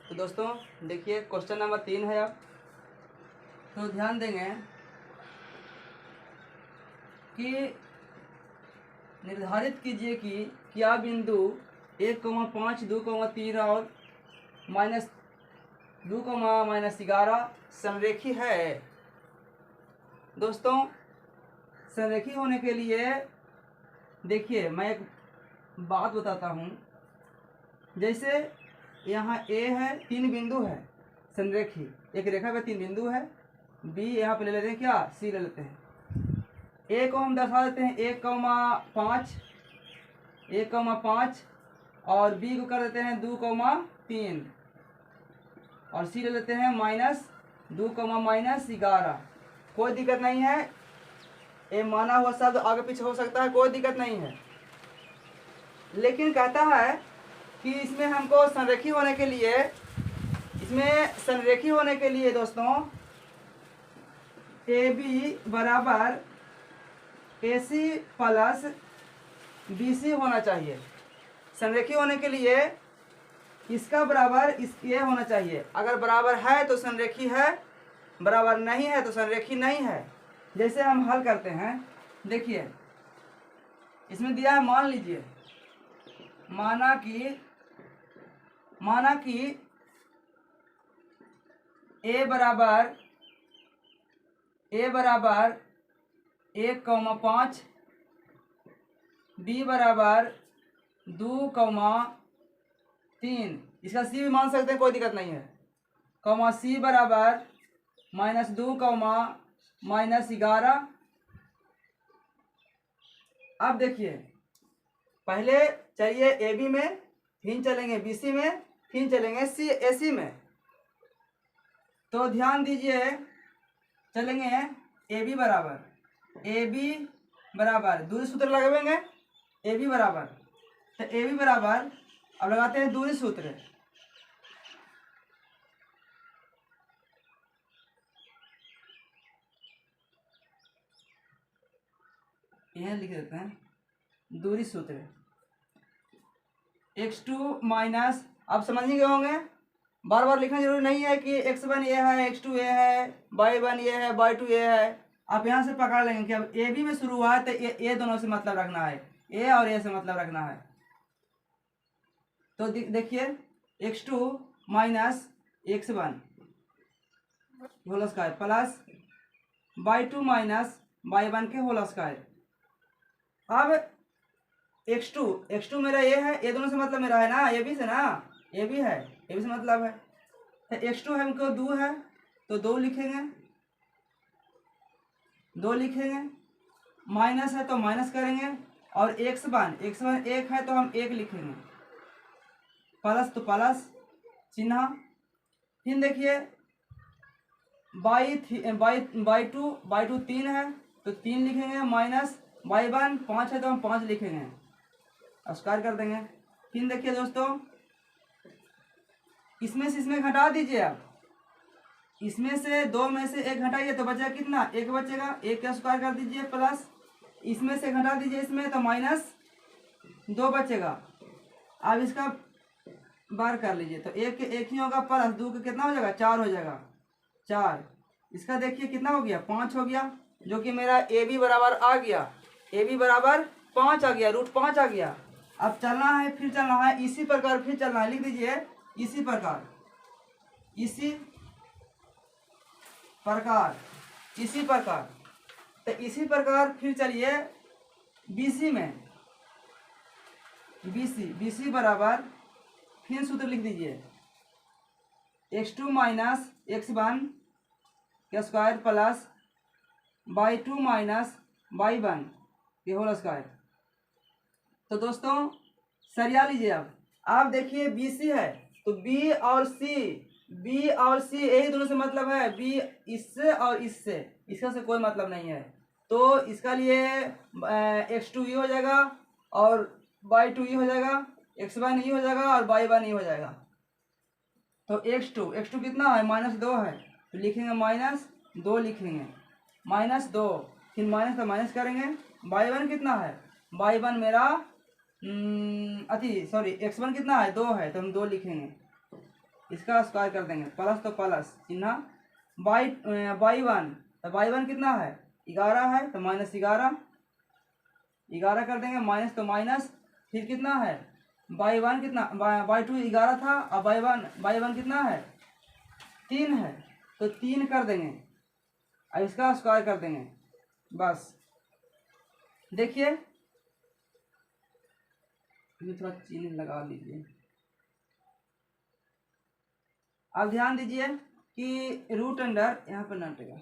तो दोस्तों देखिए क्वेश्चन नंबर 3 है। अब तो ध्यान देंगे कि निर्धारित कीजिए कि क्या बिंदु 1,5, 2,3 और -2, -11 संरेखी है। दोस्तों संरेखी होने के लिए देखिए मैं एक बात बताता हूँ। जैसे यहाँ ए है, 3 बिंदु है संरेखी, एक रेखा पे 3 बिंदु है। बी यहाँ पे ले लेते हैं, क्या सी ले लेते हैं। ए को हम दर्शा देते हैं 1,5 और बी को कर देते हैं 2,3 और सी ले लेते हैं -2, -11। कोई दिक्कत नहीं है, ये माना हुआ शब्द आगे पीछे हो सकता है, कोई दिक्कत नहीं है। लेकिन कहता है कि इसमें हमको संरेखी होने के लिए दोस्तों ए बी बराबर AC प्लस BC होना चाहिए। संरेखी होने के लिए इसका बराबर ये होना चाहिए। अगर बराबर है तो संरेखी है, बराबर नहीं है तो संरेखी नहीं है। जैसे हम हल करते हैं, देखिए इसमें दिया है, मान लीजिए माना कि ए बराबर 1,5, बी बराबर 2,3, इसका सी भी मान सकते हैं, कोई दिक्कत नहीं है, सी बराबर -2, -11। अब देखिए पहले चलिए ए बी में, फिर चलेंगे BC में, फिर चलेंगे AC में। तो ध्यान दीजिए, चलेंगे ए बी बराबर दूरी सूत्र लगाएंगे। ए बी बराबर, तो ए बी बराबर अब लगाते हैं दूरी सूत्र। यह लिख देते हैं दूरी सूत्र x2 माइनस, अब समझ गए होंगे, बार बार लिखना जरूरी नहीं है कि x1 ये है, x2 ये है, y1 ये है, y2 ये है। आप यहाँ से पकड़ लेंगे कि अब ए बी में शुरू हुआ है तो ये दोनों से मतलब रखना है, ए और ए से मतलब रखना है। तो देखिए x2 minus x1 whole square plus y2 minus y1 के होल स्क्वायर। अब x2 मेरा ये है, ये दोनों से मतलब मेरा है ना, ये भी से ना, ये भी है, ये भी से मतलब है। तो x2 हमको 2 है तो 2 लिखेंगे, माइनस है तो माइनस करेंगे, और x1 1 है तो हम 1 लिखेंगे, प्लस तो प्लस चिन्ह। फिर देखिए y2 3 है तो 3 लिखेंगे, माइनस y1 5 है तो हम 5 लिखेंगे, अस्कार कर देंगे। फिर देखिए दोस्तों इसमें से इसमें घटा दीजिए। आप इसमें से 2 में से 1 घटाइए तो बचेगा कितना, 1 बचेगा, 1 का स्क्वायर कर दीजिए, प्लस इसमें से घटा दीजिए इसमें तो -2 बचेगा। अब इसका बार कर लीजिए तो 1 ही होगा, प्लस 2 का कितना हो जाएगा, 4 हो जाएगा, 4। इसका देखिए कितना हो गया, 5 हो गया, जो कि मेरा ए बी बराबर आ गया, ए बी बराबर 5 आ गया, √5 आ गया। अब चलना है, फिर चलना है इसी प्रकार, फिर चलना है, लिख दीजिए इसी प्रकार, तो इसी प्रकार फिर चलिए BC में, BC बराबर फिर सूत्र लिख दीजिए x2 माइनस x1 का square plus y2 minus y1 के होल स्क्वायर। तो दोस्तों सरिया लीजिए। अब आप देखिए BC है तो B और C यही दोनों से मतलब है, B इससे और इससे, इसका से कोई मतलब नहीं है। तो इसका लिए x2 ये हो जाएगा और y2 ये हो जाएगा, x1 ये हो जाएगा और y1 ये हो जाएगा। तो x2 कितना है, -2 है तो लिखेंगे -2 लिखेंगे, -2, फिर माइनस तो माइनस करेंगे। y1 कितना है, y1 मेरा x1 कितना है, 2 है तो हम 2 लिखेंगे। इसका स्क्वायर कर देंगे, प्लस तो प्लस चिन्ह, बाई वन, तो बाई वन कितना है 11 है, तो -11, 11 कर देंगे, माइनस तो माइनस, फिर कितना है बाई वन कितना, बाई टू 11 था, और बाई वन कितना है 3 है, तो 3 कर देंगे, अब इसका स्क्वायर कर देंगे बस। देखिए थोड़ा चिन्ह लगा लीजिए। अब ध्यान दीजिए कि रूट अंडर, यहाँ पर नटेगा,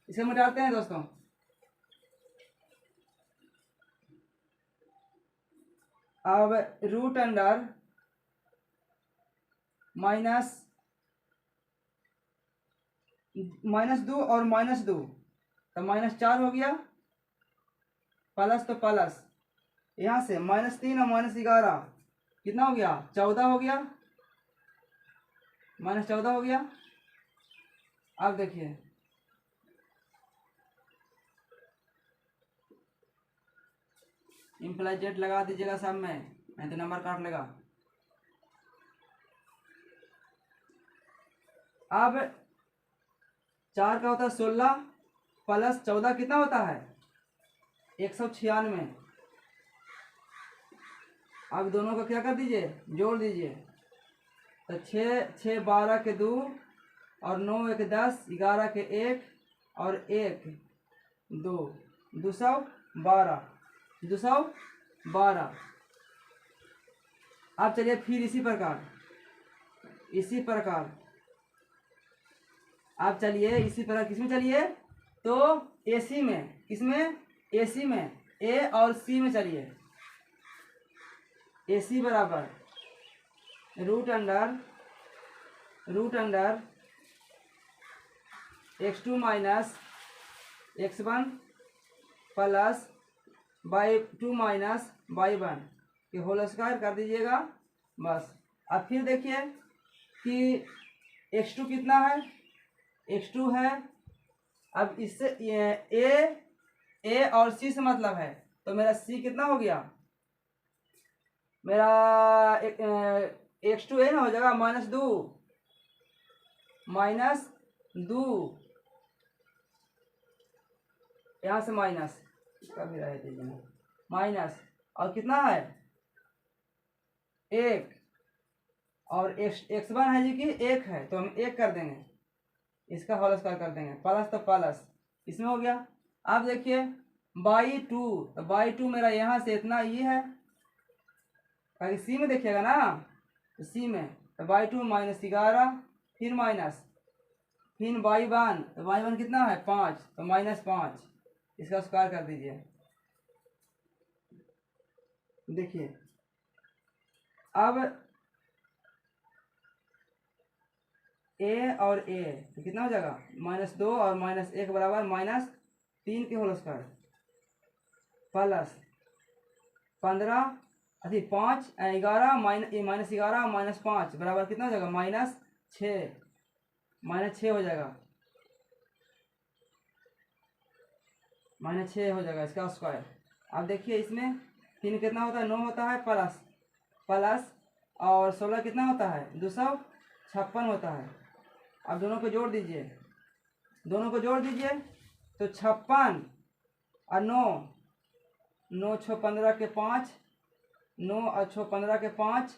इसे मिटाते हैं दोस्तों। अब रूट अंडर -2 और -2, तो -4 हो गया, प्लस तो प्लस, यहाँ से -3 और -11 कितना हो गया 14 हो गया, -14 हो गया। अब देखिए इम्प्लाई जेड लगा दीजिएगा सब में, नहीं तो नंबर काट लेगा। अब 4 का होता है 16 प्लस 14 कितना होता है 196। अब दोनों का क्या कर दीजिए जोड़ दीजिए, तो 6 12 के 2 और 9 1 10, 11 के 1 और 1 2, 212, 212। अब चलिए फिर इसी प्रकार आप चलिए इसी प्रकार किसमें चलिए, तो एसी में, किसमें एसी में, ए और सी में चलिए। एसी बराबर root under x2 minus x1 plus y 2 minus y 1 के होल स्क्वायर कर दीजिएगा बस। अब फिर देखिए कि x2 कितना है, x2 है, अब इससे ए और सी से मतलब है, तो मेरा c कितना हो गया, मेरा x2 ना हो जाएगा -2 यहाँ से माइनस, इसका भी रह दीजिए माइनस, और कितना है 1, और x1 है जी कि 1 है, तो हम 1 कर देंगे, इसका होल स्क्वायर कर देंगे, प्लस तो प्लस इसमें हो गया। अब देखिए बाई 2, तो बाई 2 मेरा यहाँ से इतना ये है, अगर सी में देखिएगा ना, तो सी में तो बाई 2 -11, फिर माइनस, फिर बाई 1, तो बाई 1 कितना है 5, तो -5, इसका स्क्वायर कर दीजिए। देखिए अब ए और ए तो कितना हो जाएगा -2 और -1 बराबर -3 के होल स्क्वायर प्लस 15 अभी 5 11 -11 -5 बराबर कितना हो जाएगा -6 हो जाएगा, -6 हो जाएगा इसका स्क्वायर। अब देखिए इसमें 3 कितना होता है 9 होता है, प्लस और 16 कितना होता है 256 होता है। अब दोनों को जोड़ दीजिए, तो 56 और 9 6 15 के 5, 9 और 6 15 के 5,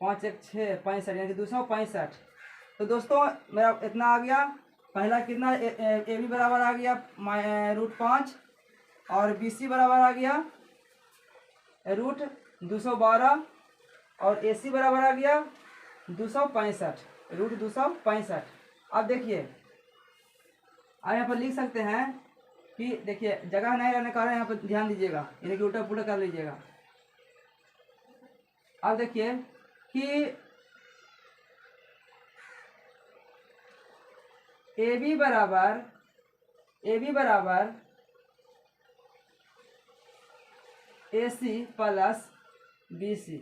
5 1 6 65, यानी कि 265। तो दोस्तों मेरा इतना आ गया, पहला कितना ए बी बराबर आ गया √5, और बी सी बराबर आ गया √212, और ए सी बराबर आ गया 265, √265। अब देखिए आप यहाँ पर लिख सकते हैं कि देखिए जगह नहीं रहने का कारण यहाँ पर ध्यान दीजिएगा, यानी कि उल्टा पुल्टा कर लीजिएगा। अब देखिए कि ए बी बराबर ए सी प्लस बी सी।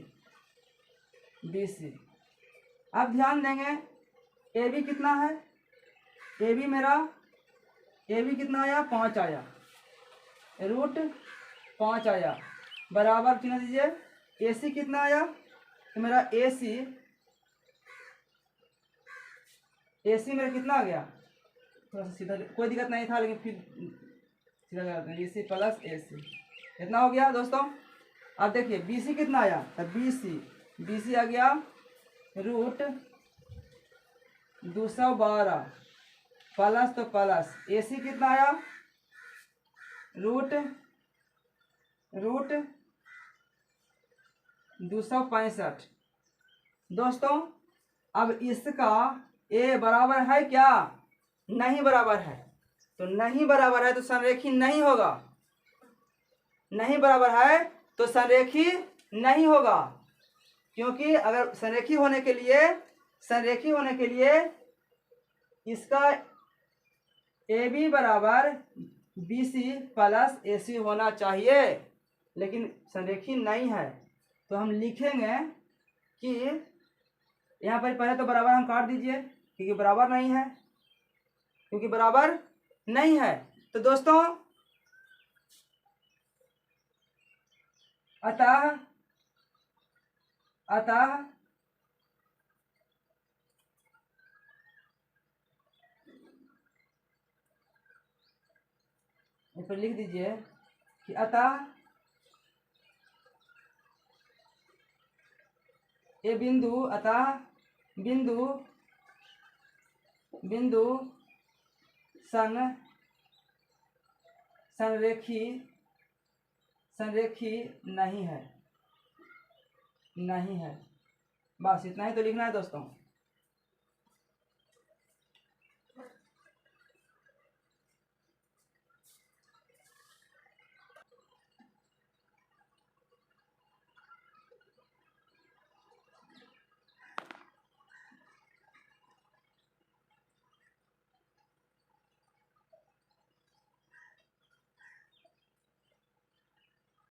अब ध्यान देंगे ए बी कितना है, ए बी कितना आया 5 आया, √5 आया, बराबर चिन्ह दीजिए। ए सी कितना आया, तो मेरा ए सी AC मेरा कितना आ गया, थोड़ा सा सीधा, कोई दिक्कत नहीं था लेकिन फिर सीधा लगा देते हैं, BC प्लस AC कितना हो गया दोस्तों। अब देखिए BC कितना आया, BC आ गया रूट 212 प्लस तो प्लस AC कितना आया रूट 265। दोस्तों अब इसका A बराबर है क्या, नहीं बराबर है, तो नहीं बराबर है तो संरेखी नहीं होगा, नहीं बराबर है तो संरेखी नहीं होगा, क्योंकि अगर संरेखी होने के लिए इसका AB बराबर BC प्लस AC होना चाहिए, लेकिन संरेखी नहीं है, तो हम लिखेंगे कि यहाँ पर पहले तो बराबर हम काट दीजिए क्योंकि बराबर नहीं है, तो दोस्तों अतः इस पर लिख दीजिए कि अतः ये बिंदु संरेखी नहीं है, बस इतना ही तो लिखना है दोस्तों।